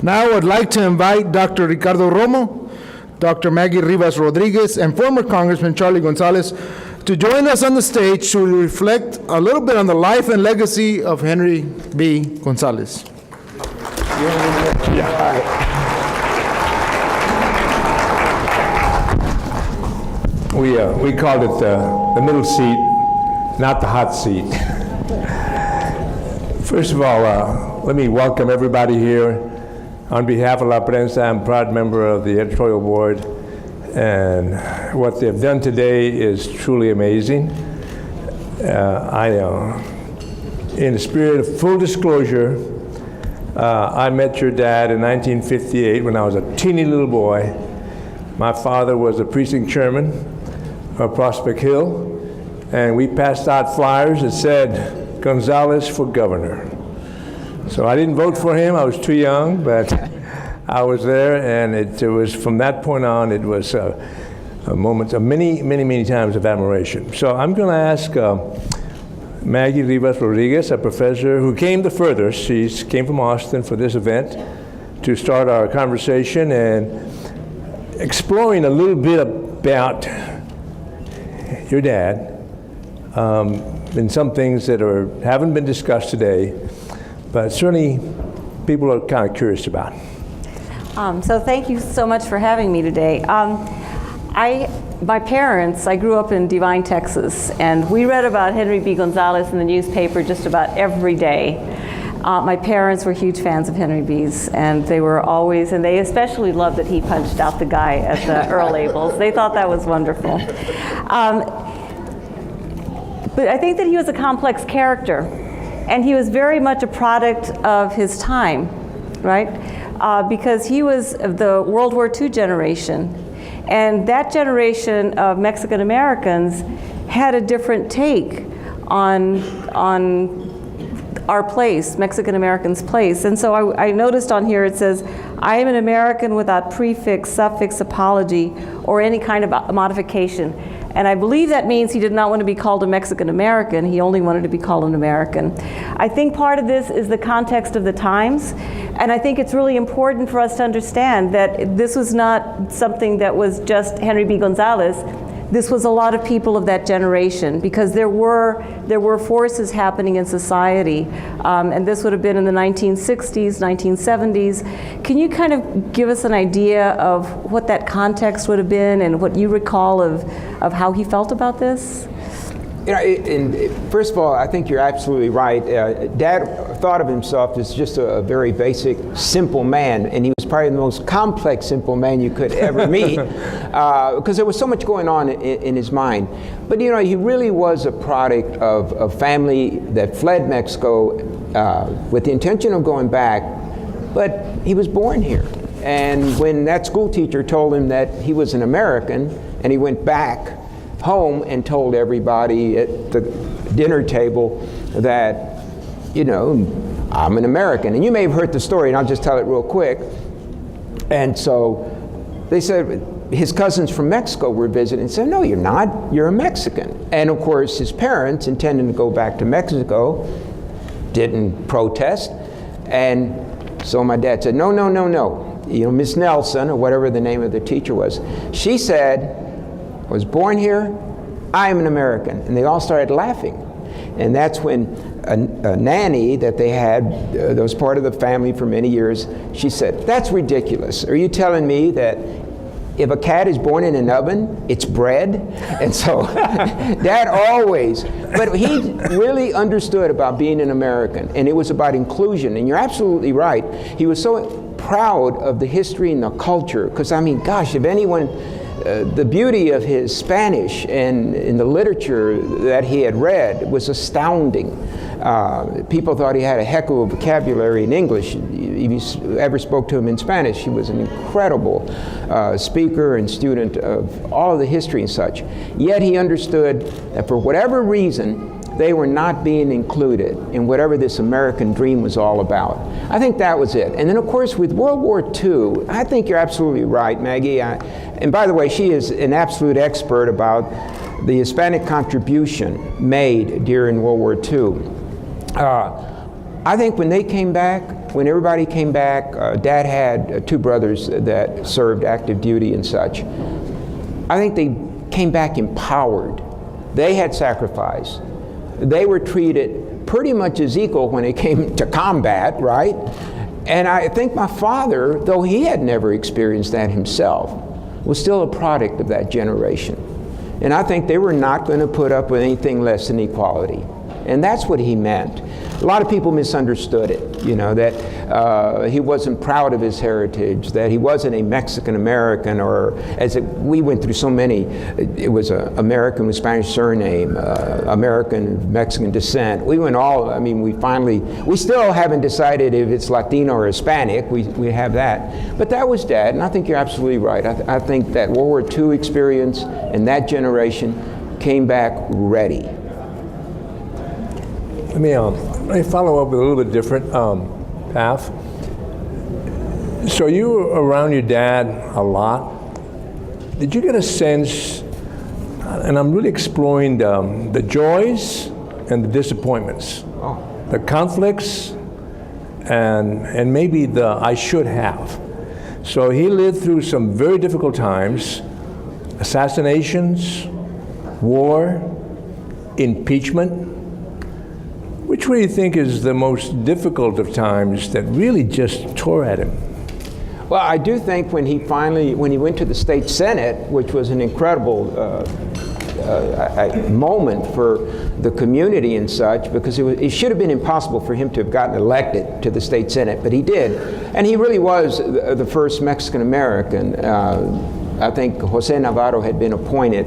Now I would like to invite Dr. Ricardo Romo, Dr. Maggie Rivas Rodriguez, and former Congressman Charlie Gonzalez to join us on the stage to reflect a little bit on the life and legacy of Henry B. Gonzalez. We called it the middle seat, not the hot seat. First of all, let me welcome everybody here. On behalf of La Prensa, I'm a proud member of the editorial board, and what they've done today is truly amazing. In the spirit of full disclosure, I met your dad in 1958 when I was a teeny little boy. My father was a precinct chairman of Prospect Hill, and we passed out flyers that said, Gonzalez for governor. So I didn't vote for him, I was too young, but I was there, and it was from that point on, it was a moment of many times of admiration. So I'm gonna ask Maggie Rivas Rodriguez, a professor who came the furthest, she came from Austin for this event, to start our conversation and exploring a little bit about your dad, and some things that haven't been discussed today, but certainly people are kind of curious about. So thank you so much for having me today. My parents, I grew up in Devine, Texas, and we read about Henry B. Gonzalez in the newspaper just about every day. My parents were huge fans of Henry B's, and they were always, and they especially loved that he punched out the guy at the Earl labels. They thought that was wonderful. But I think that he was a complex character, and he was very much a product of his time, right? Because he was of the World War II generation, and that generation of Mexican Americans had a different take on our place, Mexican Americans' place. And so I noticed on here it says, I am an American without prefix, suffix, apology, or any kind of modification. And I believe that means he did not want to be called a Mexican American, he only wanted to be called an American. I think part of this is the context of the times, and I think it's really important for us to understand that this was not something that was just Henry B. Gonzalez. This was a lot of people of that generation, because there were forces happening in society, and this would have been in the 1960s, 1970s. Can you kind of give us an idea of what that context would have been and what you recall of how he felt about this? You know, first of all, I think you're absolutely right. Dad thought of himself as just a very basic, simple man, and he was probably the most complex, simple man you could ever meet, because there was so much going on in his mind. But you know, he really was a product of a family that fled Mexico with the intention of going back, but he was born here. And when that school teacher told him that he was an American, and he went back home and told everybody at the dinner table that, you know, I'm an American. And you may have heard the story, and I'll just tell it real quick. And so they said, his cousins from Mexico were visiting and said, no, you're not, you're a Mexican. And of course, his parents, intending to go back to Mexico, didn't protest. And so my dad said, no. You know, Miss Nelson, or whatever the name of the teacher was, she said, I was born here, I am an American. And they all started laughing. And that's when a nanny that they had, that was part of the family for many years, she said, that's ridiculous. Are you telling me that if a cat is born in an oven, it's bred? And so Dad always, but he really understood about being an American, and it was about inclusion. And you're absolutely right. He was so proud of the history and the culture, because I mean, gosh, if anyone, the beauty of his Spanish and in the literature that he had read was astounding. People thought he had a heck of a vocabulary in English. If you ever spoke to him in Spanish, he was an incredible speaker and student of all of the history and such. Yet he understood that for whatever reason, they were not being included in whatever this American dream was all about. I think that was it. And then of course with World War II, I think you're absolutely right, Maggie. And by the way, she is an absolute expert about the Hispanic contribution made during World War II. I think when they came back, when everybody came back, Dad had two brothers that served active duty and such. I think they came back empowered. They had sacrifice. They were treated pretty much as equal when it came to combat, right? And I think my father, though he had never experienced that himself, was still a product of that generation. And I think they were not going to put up with anything less than equality. And that's what he meant. A lot of people misunderstood it, you know, that he wasn't proud of his heritage, that he wasn't a Mexican-American, or we went through so many, it was American with Spanish surname, American, Mexican descent. We went all, I mean, we still haven't decided if it's Latino or Hispanic, we have that. But that was Dad, and I think you're absolutely right. I think that World War II experience and that generation came back ready. Let me follow up with a little bit different path. So you were around your dad a lot. Did you get a sense, and I'm really exploring the joys and the disappointments, the conflicts, and maybe the I should have. So he lived through some very difficult times, assassinations, war, impeachment. Which one do you think is the most difficult of times that really just tore at him? Well, I do think when he went to the state senate, which was an incredible moment for the community and such, because it should have been impossible for him to have gotten elected to the state senate, but he did. And he really was the first Mexican American. I think Jose Navarro had been appointed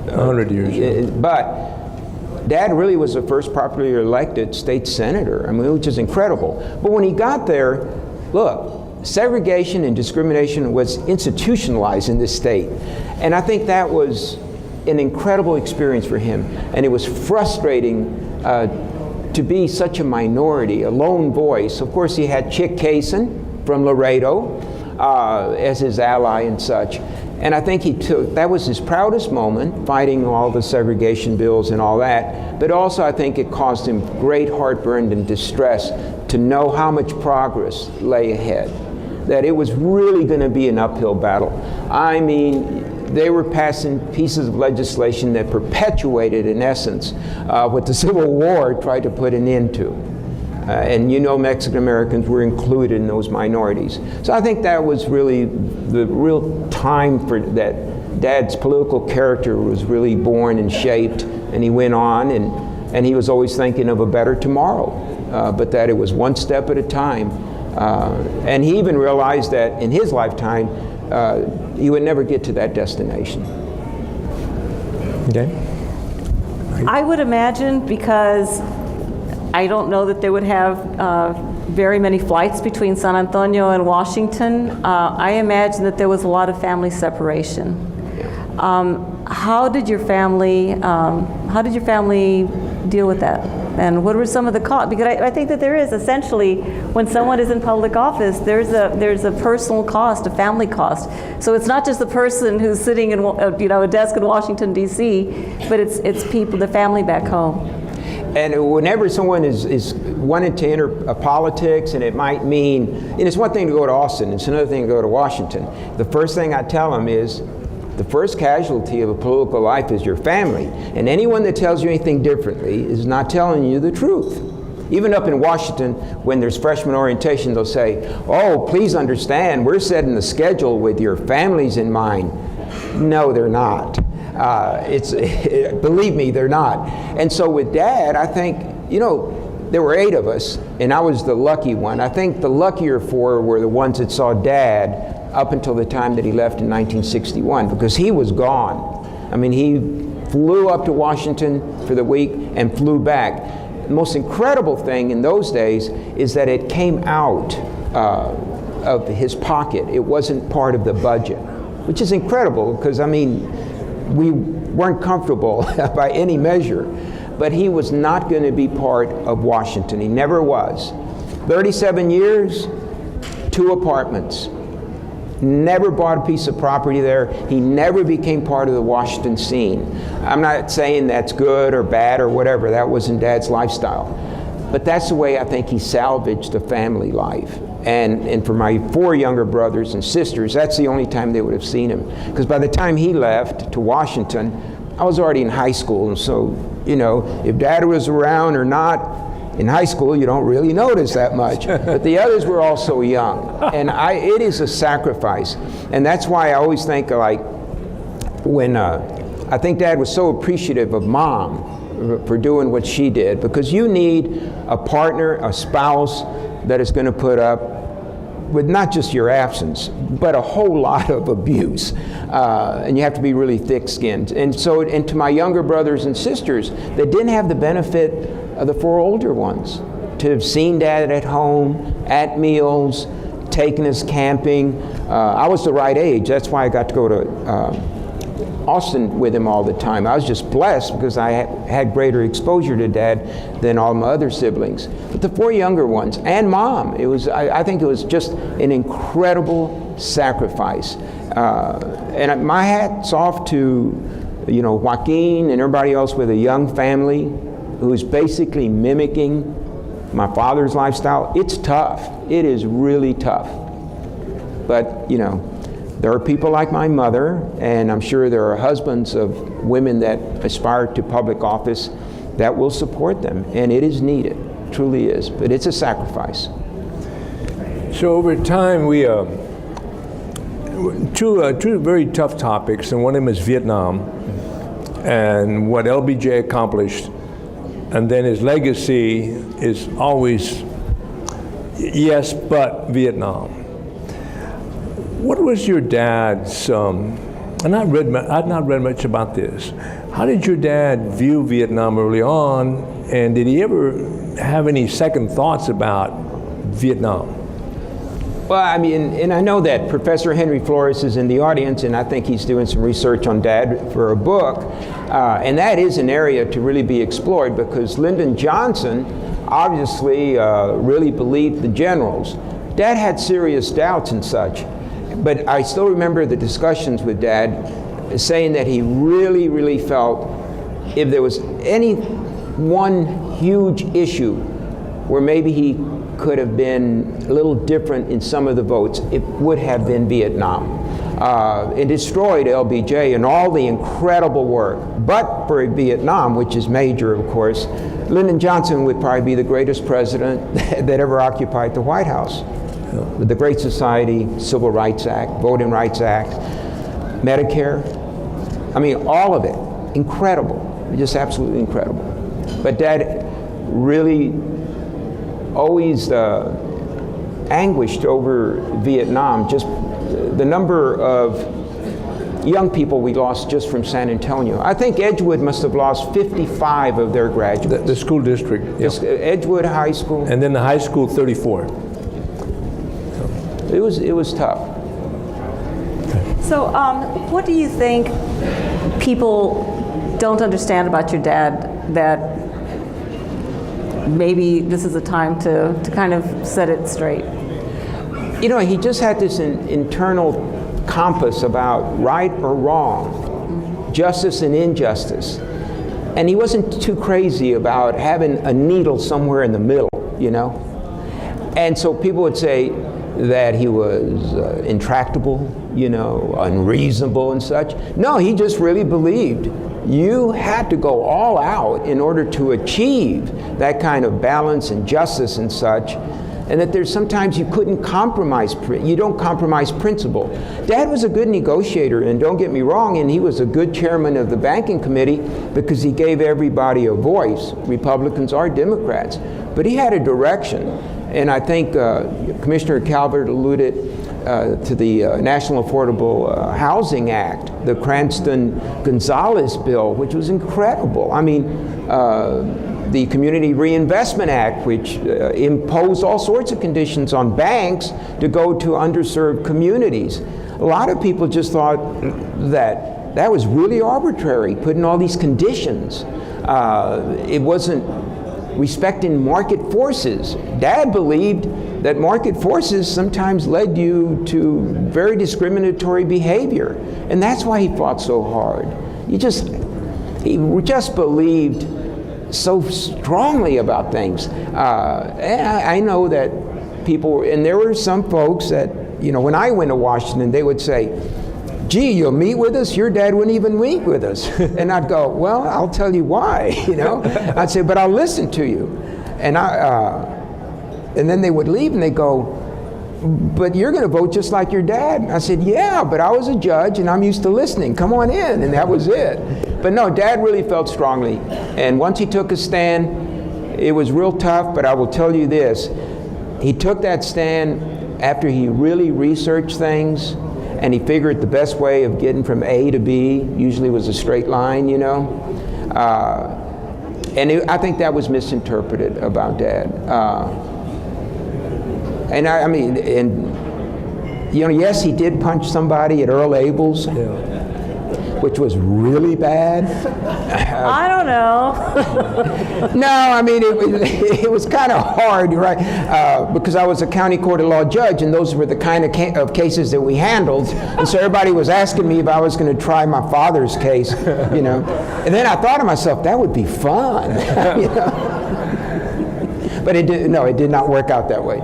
100 years. But Dad really was the first popularly elected state senator, I mean, which is incredible. But when he got there, look, segregation and discrimination was institutionalized in this state. And I think that was an incredible experience for him. And it was frustrating to be such a minority, a lone voice. Of course, he had Chick Kaysen from Laredo as his ally and such. And I think that was his proudest moment, fighting all the segregation bills and all that. But also I think it caused him great heartburn and distress to know how much progress lay ahead, that it was really going to be an uphill battle. I mean, they were passing pieces of legislation that perpetuated, in essence, what the Civil War tried to put an end to. And you know, Mexican Americans were included in those minorities. So I think that was really the real time for that. Dad's political character was really born and shaped, and he went on, and he was always thinking of a better tomorrow, but that it was one step at a time. And he even realized that in his lifetime, he would never get to that destination. Okay. I would imagine, because I don't know that they would have very many flights between San Antonio and Washington. I imagine that there was a lot of family separation. How did your family deal with that? And what were some of the costs? Because I think that there is essentially, when someone is in public office, there's a personal cost, a family cost. So it's not just the person who's sitting in a desk in Washington D.C., but it's people, the family back home. And whenever someone is wanting to enter politics, and it might mean, and it's one thing to go to Austin, it's another thing to go to Washington. The first thing I tell them is, the first casualty of a political life is your family. And anyone that tells you anything differently is not telling you the truth. Even up in Washington, when there's freshman orientation, they'll say, oh, please understand, we're setting the schedule with your families in mind. No, they're not. Believe me, they're not. And so with Dad, I think, there were 8 of us, and I was the lucky one. I think the luckier 4 were the ones that saw Dad up until the time that he left in 1961, because he was gone. I mean, he flew up to Washington for the week and flew back. The most incredible thing in those days is that it came out of his pocket. It wasn't part of the budget, which is incredible, because, I mean, we weren't comfortable by any measure, but he was not going to be part of Washington. He never was. 37 years, 2 apartments. Never bought a piece of property there. He never became part of the Washington scene. I'm not saying that's good or bad or whatever. That wasn't Dad's lifestyle. But that's the way I think he salvaged the family life. And for my 4 younger brothers and sisters, that's the only time they would have seen him. Because by the time he left to Washington, I was already in high school. And so, you know, if Dad was around or not, in high school, you don't really notice that much. But the others were all so young. And it is a sacrifice. And that's why I always think, like, when I think Dad was so appreciative of Mom for doing what she did, because you need a partner, a spouse that is going to put up with not just your absence, but a whole lot of abuse. And you have to be really thick-skinned. And so, and to my younger brothers and sisters that didn't have the benefit of the 4 older ones, to have seen Dad at home, at meals, taking us camping. I was the right age. That's why I got to go to Austin with him all the time. I was just blessed because I had greater exposure to Dad than all my other siblings. But the 4 younger ones, and Mom, it was, I think it was just an incredible sacrifice. And my hat's off to, you know, Joaquin and everybody else with a young family who's basically mimicking my father's lifestyle. It's tough. It is really tough. But, you know, there are people like my mother, and I'm sure there are husbands of women that aspire to public office that will support them, and it is needed, truly is, but it's a sacrifice. So over time, we two very tough topics, and one of them is Vietnam and what LBJ accomplished, and then his legacy is always yes, but Vietnam. What was your dad's, I've not read much about this. How did your dad view Vietnam early on, and did he ever have any second thoughts about Vietnam? Well, I mean, and I know that Professor Henry Flores is in the audience, and I think he's doing some research on Dad for a book. And that is an area to really be explored, because Lyndon Johnson obviously really believed the generals. Dad had serious doubts and such, but I still remember the discussions with Dad saying that he really, really felt if there was any one huge issue where maybe he could have been a little different in some of the votes, it would have been Vietnam. It destroyed LBJ and all the incredible work. But for Vietnam, which is major, of course, Lyndon Johnson would probably be the greatest president that ever occupied the White House. With the Great Society, Civil Rights Act, Voting Rights Act, Medicare. I mean, all of it. Incredible. Just absolutely incredible. But Dad really always anguished over Vietnam. Just the number of young people we lost just from San Antonio. I think Edgewood must have lost 55 of their graduates. The school district. Just Edgewood High School. And then the high school, 34. It was tough. So what do you think people don't understand about your dad that maybe this is a time to kind of set it straight? You know, he just had this internal compass about right or wrong, justice and injustice. And he wasn't too crazy about having a needle somewhere in the middle, you know? And so people would say that he was intractable, you know, unreasonable and such. No, he just really believed you had to go all out in order to achieve that kind of balance and justice and such, and that there's sometimes you couldn't compromise, you don't compromise principle. Dad was a good negotiator, and don't get me wrong, and he was a good chairman of the banking committee because he gave everybody a voice, Republicans or Democrats, but he had a direction. And I think Commissioner Calvert alluded to the National Affordable Housing Act, the Cranston-Gonzalez bill, which was incredible. I mean, the Community Reinvestment Act, which imposed all sorts of conditions on banks to go to underserved communities. A lot of people just thought that that was really arbitrary, putting all these conditions. It wasn't respecting market forces. Dad believed that market forces sometimes led you to very discriminatory behavior. And that's why he fought so hard. He just believed so strongly about things. And I know that people, and there were some folks that, you know, when I went to Washington, they would say, gee, you'll meet with us? Your dad wouldn't even meet with us. And I'd go, well, I'll tell you why, you know. I'd say, but I'll listen to you. And and then they would leave and they go, but you're going to vote just like your dad. And I said, yeah, but I was a judge and I'm used to listening. Come on in. And that was it. But no, Dad really felt strongly. And once he took a stand, it was real tough, but I will tell you this. He took that stand after he really researched things, and he figured the best way of getting from A to B usually was a straight line, you know. I think that was misinterpreted about Dad. I mean, you know, yes, he did punch somebody at Earl Abel's, which was really bad. I don't know. No, I mean, it was kind of hard, right? Because I was a county court of law judge, and those were the kind of cases that we handled. And so everybody was asking me if I was going to try my father's case, you know. And then I thought to myself, that would be fun, you know. But it did not work out that way.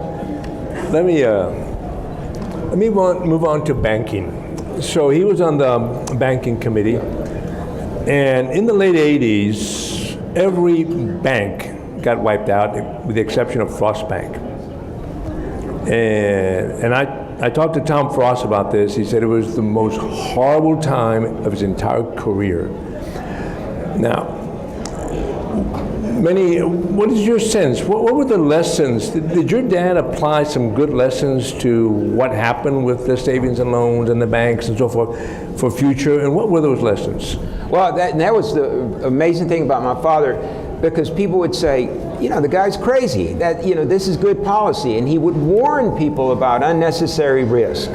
Let me move on to banking. So he was on the banking committee, and in the late 80s, every bank got wiped out with the exception of Frost Bank. And I talked to Tom Frost about this. He said it was the most horrible time of his entire career. Now, what is your sense? What were the lessons? Did your dad apply some good lessons to what happened with the savings and loans and the banks and so forth for future? And what were those lessons? Well, that was the amazing thing about my father, because people would say, you know, the guy's crazy. That, you know, this is good policy, and he would warn people about unnecessary risk,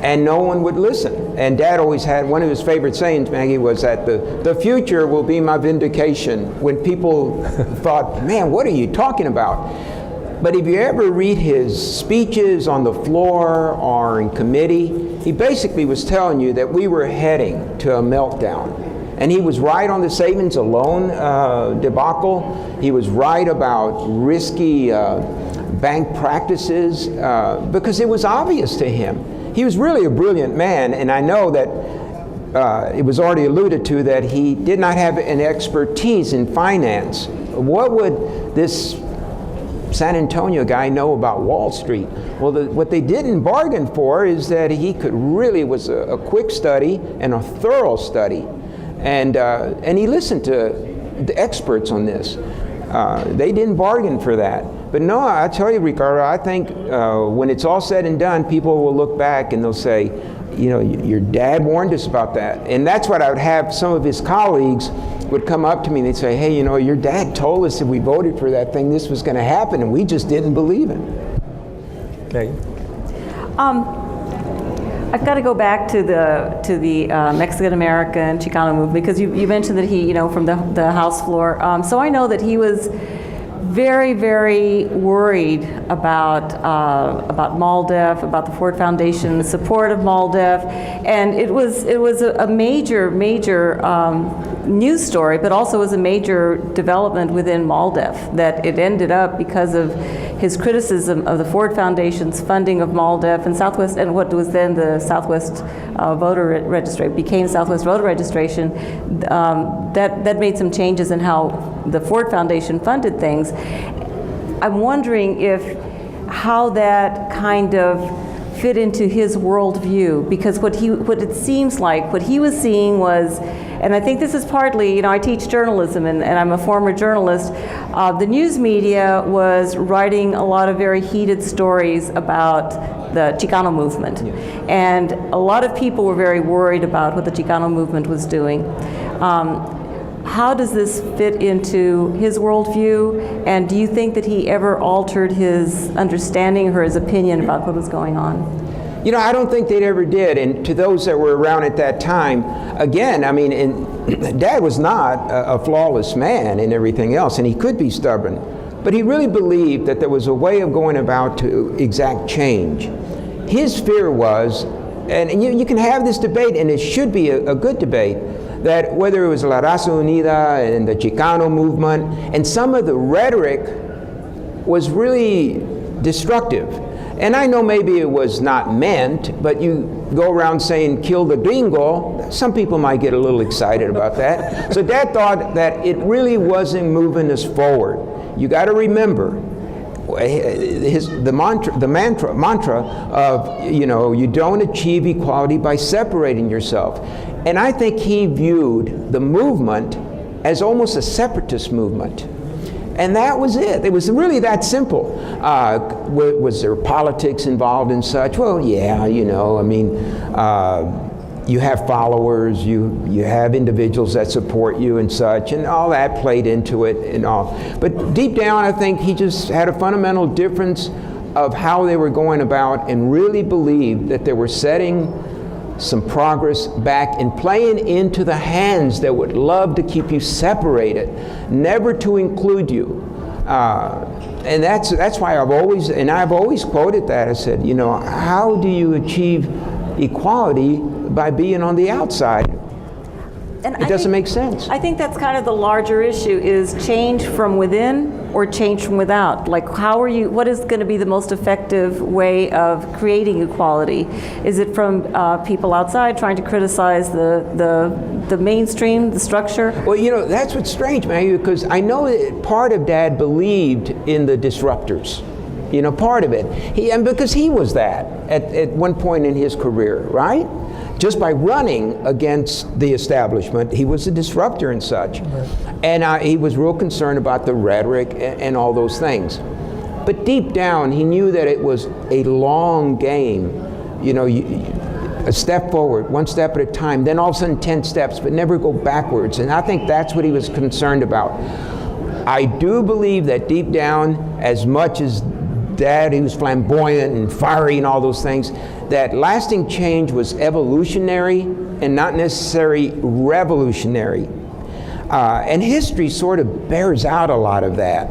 and no one would listen. And Dad always had, one of his favorite sayings, Maggie, was that the future will be my vindication. When people thought, man, what are you talking about? But if you ever read his speeches on the floor or in committee, he basically was telling you that we were heading to a meltdown. And he was right on the savings and loan debacle. He was right about risky bank practices because it was obvious to him. He was really a brilliant man, and I know that it was already alluded to that he did not have an expertise in finance. What would this San Antonio guy know about Wall Street? Well, what they didn't bargain for is that he was a quick study and a thorough study, and he listened to the experts on this. They didn't bargain for that. But no, I tell you, Ricardo, I think when it's all said and done, people will look back and they'll say, you know, your dad warned us about that. And that's what I would have some of his colleagues would come up to me and they'd say, hey, you know, your dad told us if we voted for that thing, this was going to happen, and we just didn't believe it. Okay. I've got to go back to the Mexican American Chicano movement, because you mentioned that he, you know, from the House floor. So I know that he was very, very worried about MALDEF, about the Ford Foundation's support of MALDEF, and it was a major news story, but also was a major development within MALDEF, that it ended up because of his criticism of the Ford Foundation's funding of MALDEF and Southwest, and what was then the Southwest voter registration, became Southwest voter registration. That made some changes in how the Ford Foundation funded things. I'm wondering how that kind of fit into his worldview, because what it seems like what he was seeing was, and I think this is partly, you know, I teach journalism and I'm a former journalist. The news media was writing a lot of very heated stories about the Chicano movement, and a lot of people were very worried about what the Chicano movement was doing. How does this fit into his worldview, and do you think that he ever altered his understanding or his opinion about what was going on? You know, I don't think they ever did. And to those that were around at that time, again, I mean, Dad was not a flawless man and everything else, and he could be stubborn. But he really believed that there was a way of going about to exact change. His fear was, and you can have this debate, and it should be a good debate, that whether it was La Raza Unida and the Chicano movement, and some of the rhetoric was really destructive. And I know maybe it was not meant, but you go around saying, kill the gringo, some people might get a little excited about that. So Dad thought that it really wasn't moving us forward. You got to remember, the mantra of, you know, you don't achieve equality by separating yourself. And I think he viewed the movement as almost a separatist movement. And that was it. It was really that simple. Was there politics involved in such? Well, yeah, you know, I mean, you have followers, you have individuals that support you and such, and all that played into it and all. But deep down, I think he just had a fundamental difference of how they were going about, and really believed that they were setting some progress back and playing into the hands that would love to keep you separated, never to include you. And that's why I've always quoted that. I said, you know, how do you achieve equality by being on the outside? And it doesn't make sense. I think that's kind of the larger issue, is change from within or change from without. Like, what is going to be the most effective way of creating equality? Is it from people outside trying to criticize the mainstream, the structure? Well, you know, that's what's strange, Maggie, because I know that part of Dad believed in the disruptors. You know, part of it. And because he was that at one point in his career, right? Just by running against the establishment, he was a disruptor and such. Right. And he was real concerned about the rhetoric and all those things. But deep down, he knew that it was a long game. You know, a step forward, one step at a time, then all of a sudden 10 steps, but never go backwards. And I think that's what he was concerned about. I do believe that deep down, as much as Dad, he was flamboyant and fiery and all those things, that lasting change was evolutionary and not necessarily revolutionary. And history sort of bears out a lot of that,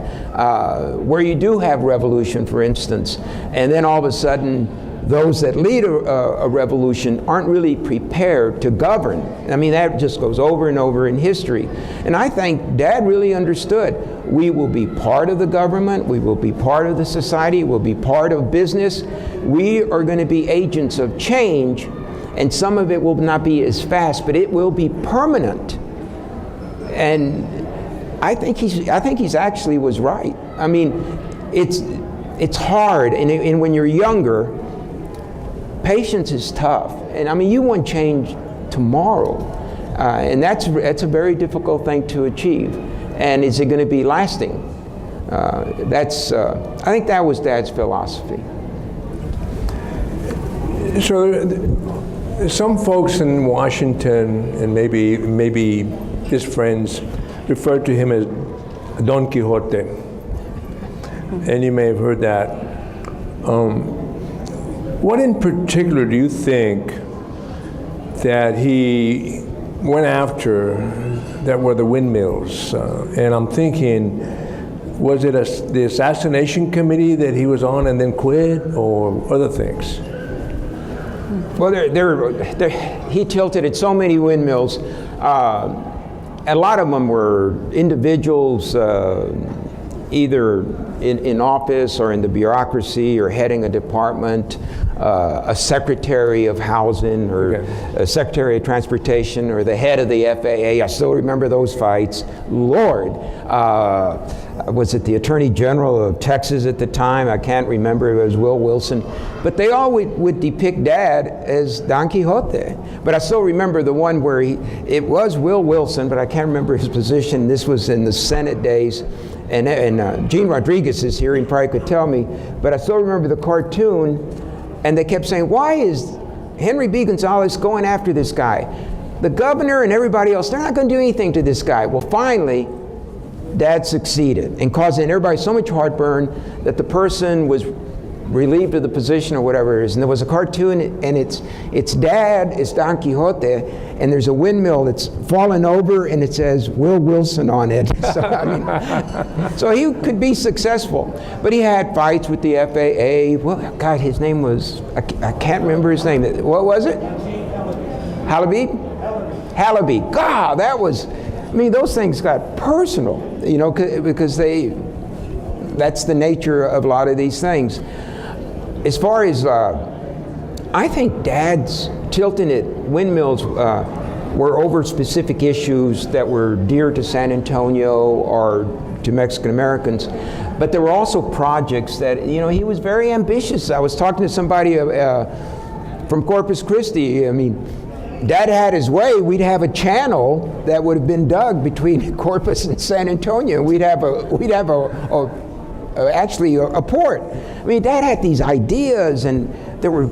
where you do have revolution, for instance, and then all of a sudden those that lead a revolution aren't really prepared to govern. I mean, that just goes over and over in history. And I think Dad really understood. We will be part of the government, we will be part of the society, we'll be part of business. We are going to be agents of change, and some of it will not be as fast, but it will be permanent. And I think he's actually was right. I mean, it's hard, and when you're younger, patience is tough. And I mean, you want change tomorrow, and that's a very difficult thing to achieve. And is it going to be lasting? I think that was Dad's philosophy. So some folks in Washington, and maybe his friends, refer to him as Don Quixote. And you may have heard that. What in particular do you think that he went after that were the windmills? And I'm thinking, was it the assassination committee that he was on and then quit, or other things? Well, he tilted at so many windmills. A lot of them were individuals, either in office or in the bureaucracy or heading a department, a secretary of housing or a secretary of transportation or the head of the FAA. I still remember those fights. Lord, was it the Attorney General of Texas at the time? I can't remember. It was Will Wilson. But they all would depict Dad as Don Quixote. But I still remember the one where it was Will Wilson, but I can't remember his position. This was in the Senate days. And Gene Rodriguez is here, he probably could tell me. But I still remember the cartoon, and they kept saying, why is Henry B. Gonzalez going after this guy? The governor and everybody else, they're not going to do anything to this guy. Well, finally, Dad succeeded in causing everybody so much heartburn that the person was relieved of the position or whatever it is. And there was a cartoon, and it's Dad, it's Don Quixote, and there's a windmill that's fallen over, and it says Will Wilson on it. So, I mean, so he could be successful. But he had fights with the FAA. Well, God, his name was, I can't remember his name. What was it? Halabib? Hallaby. God, that was, I mean, those things got personal, you know, because that's the nature of a lot of these things. As far as, I think Dad's tilting at windmills were over specific issues that were dear to San Antonio or to Mexican Americans, but there were also projects that, you know, he was very ambitious. I was talking to somebody from Corpus Christi. I mean, Dad had his way. We'd have a channel that would have been dug between Corpus and San Antonio. We'd have actually a port. I mean, Dad had these ideas, and they were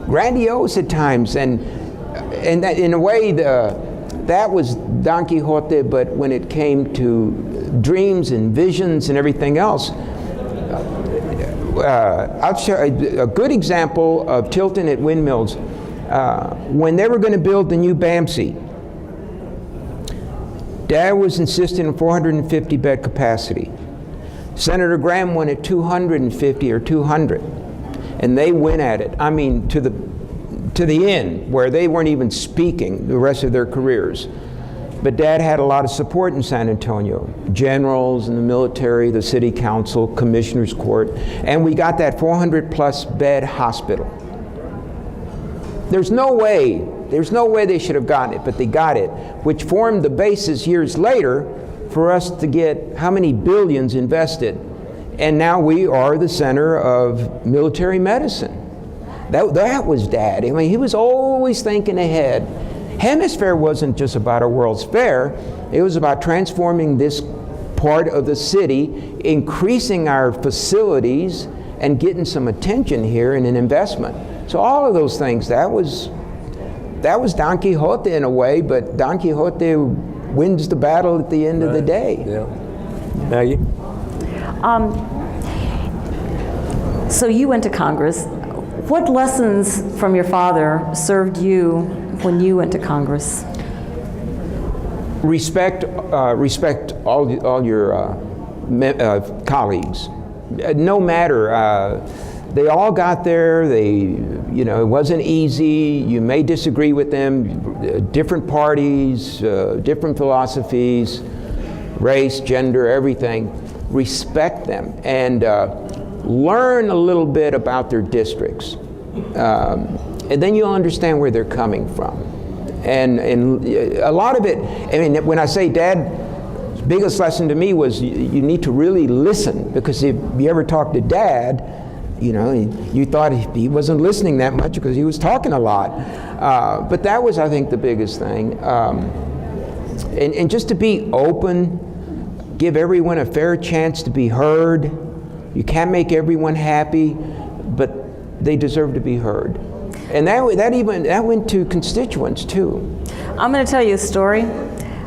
grandiose at times, and that, in a way, that was Don Quixote. But when it came to dreams and visions and everything else, I'll show a good example of tilting at windmills. When they were going to build the new BAMC, Dad was insisting on 450 bed capacity. Senator Graham wanted 250 or 200, and they went at it. I mean, to the end, where they weren't even speaking the rest of their careers. But Dad had a lot of support in San Antonio, generals in the military, the city council, commissioner's court, and we got that 400 plus bed hospital. There's no way they should have gotten it, but they got it, which formed the basis years later for us to get how many billions invested. And now we are the center of military medicine. That was Dad. I mean, he was always thinking ahead. Hemisphere wasn't just about a World's Fair. It was about transforming this part of the city, increasing our facilities, and getting some attention here and an investment. So all of those things, that was Don Quixote in a way, but Don Quixote wins the battle at the end of the day. Yeah. Maggie? So you went to Congress. What lessons from your father served you when you went to Congress? Respect all your colleagues. No matter, they all got there. It wasn't easy. You may disagree with them. Different parties, different philosophies, race, gender, everything. Respect them and learn a little bit about their districts, and then you'll understand where they're coming from. And a lot of it. I mean, when I say Dad's biggest lesson to me was you need to really listen, because if you ever talk to Dad, you know, you thought he wasn't listening that much because he was talking a lot. But that was, I think, the biggest thing. And just to be open, give everyone a fair chance to be heard. You can't make everyone happy, but they deserve to be heard. And that went to constituents too. I'm going to tell you a story.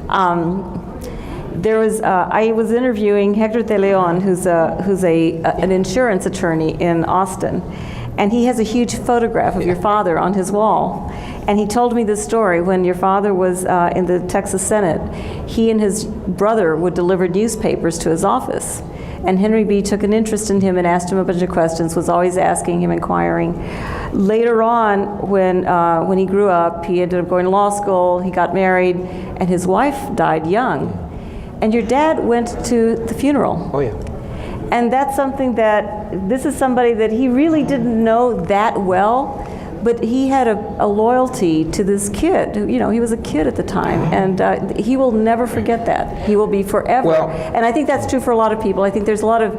I was interviewing Hector de Leon, who's an insurance attorney in Austin, and he has a huge photograph of your father on his wall. And he told me this story. When your father was in the Texas Senate, he and his brother would deliver newspapers to his office. And Henry B. took an interest in him and asked him a bunch of questions, was always asking him, inquiring. Later on, when he grew up, he ended up going to law school, he got married, and his wife died young. And your dad went to the funeral. Oh, yeah. And that's something this is somebody that he really didn't know that well, but he had a loyalty to this kid. You know, he was a kid at the time, and he will never forget that. He will be forever. Well, and I think that's true for a lot of people. I think there's a lot of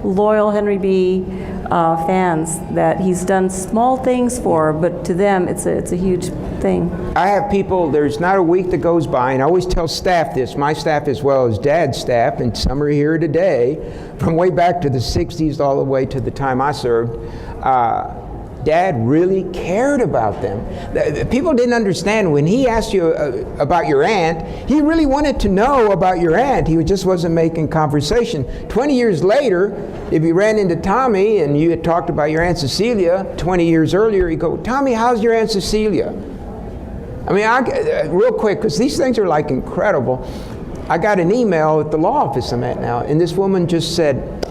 loyal Henry B. Fans that he's done small things for, but to them it's a huge thing. I have people, there's not a week that goes by, and I always tell staff this, my staff as well as Dad's staff, and some are here today, from way back to the 60s all the way to the time I served. Dad really cared about them. People didn't understand when he asked you about your aunt, he really wanted to know about your aunt. He just wasn't making conversation. 20 years later, if you ran into Tommy and you had talked about your Aunt Cecilia 20 years earlier, he'd go, Tommy, how's your Aunt Cecilia? I mean, real quick, because these things are like incredible. I got an email at the law office I'm at now, and this woman just said,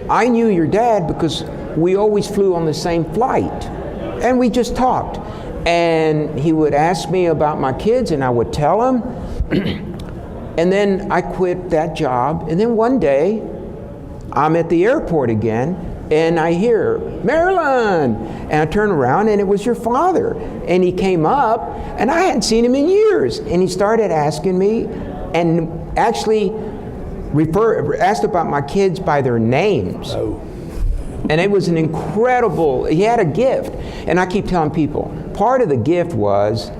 I knew your dad because we always flew on the same flight, and we just talked. And he would ask me about my kids, and I would tell him. And then I quit that job. And then one day, I'm at the airport again, and I hear, Marilyn! And I turn around, and it was your father. And he came up, and I hadn't seen him in years. And he started asking me, and actually asked about my kids by their names. Oh. And it was an incredible, he had a gift. And I keep telling people, part of the gift was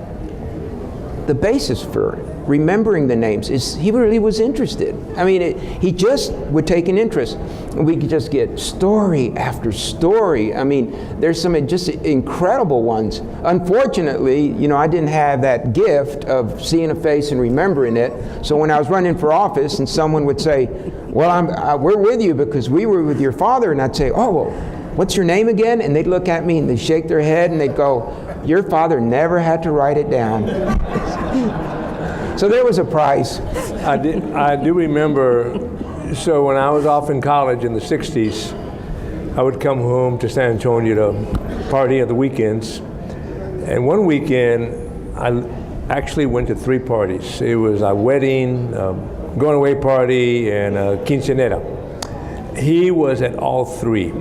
the basis for remembering the names. He really was interested. I mean, he just would take an interest. And we could just get story after story. I mean, there's some just incredible ones. Unfortunately, you know, I didn't have that gift of seeing a face and remembering it. So when I was running for office and someone would say, well, we're with you because we were with your father, and I'd say, oh, well, what's your name again? And they'd look at me and they'd shake their head and they'd go, your father never had to write it down. So there was a price. I do remember, so when I was off in college in the 60s, I would come home to San Antonio to party at the weekends. And one weekend, I actually went to 3 parties. It was a wedding, going away party, and a quinceañera. He was at all 3.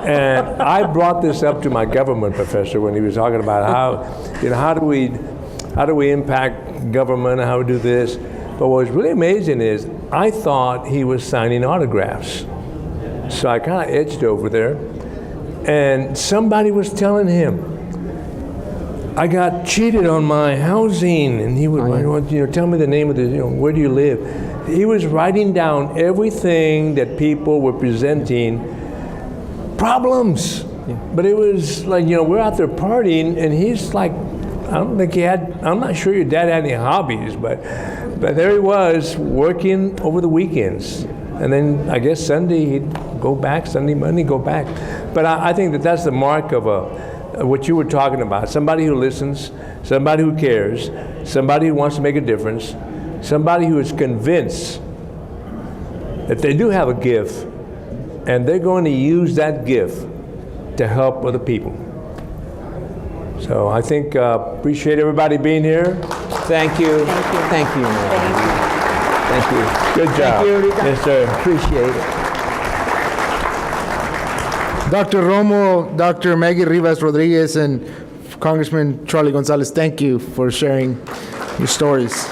And I brought this up to my government professor when he was talking about how do we impact government, how we do this. But what was really amazing is I thought he was signing autographs. So I kind of edged over there, and somebody was telling him, I got cheated on my housing, and he would write, tell me the name of the, where do you live? He was writing down everything that people were presenting, problems. Yeah. But it was like, we're out there partying, and he's like, I'm not sure your dad had any hobbies, but there he was working over the weekends. And then I guess Sunday he'd go back, Sunday, Monday, go back. But I think that's the mark of what you were talking about. Somebody who listens, somebody who cares, somebody who wants to make a difference, somebody who is convinced that they do have a gift and they're going to use that gift to help other people. So I think, appreciate everybody being here. Thank you. Thank you, man. Thank you. Good job. Thank you, Ricardo. Yes, sir. Appreciate it. Dr. Romo, Dr. Maggie Rivas Rodriguez, and Congressman Charlie Gonzalez, thank you for sharing your stories.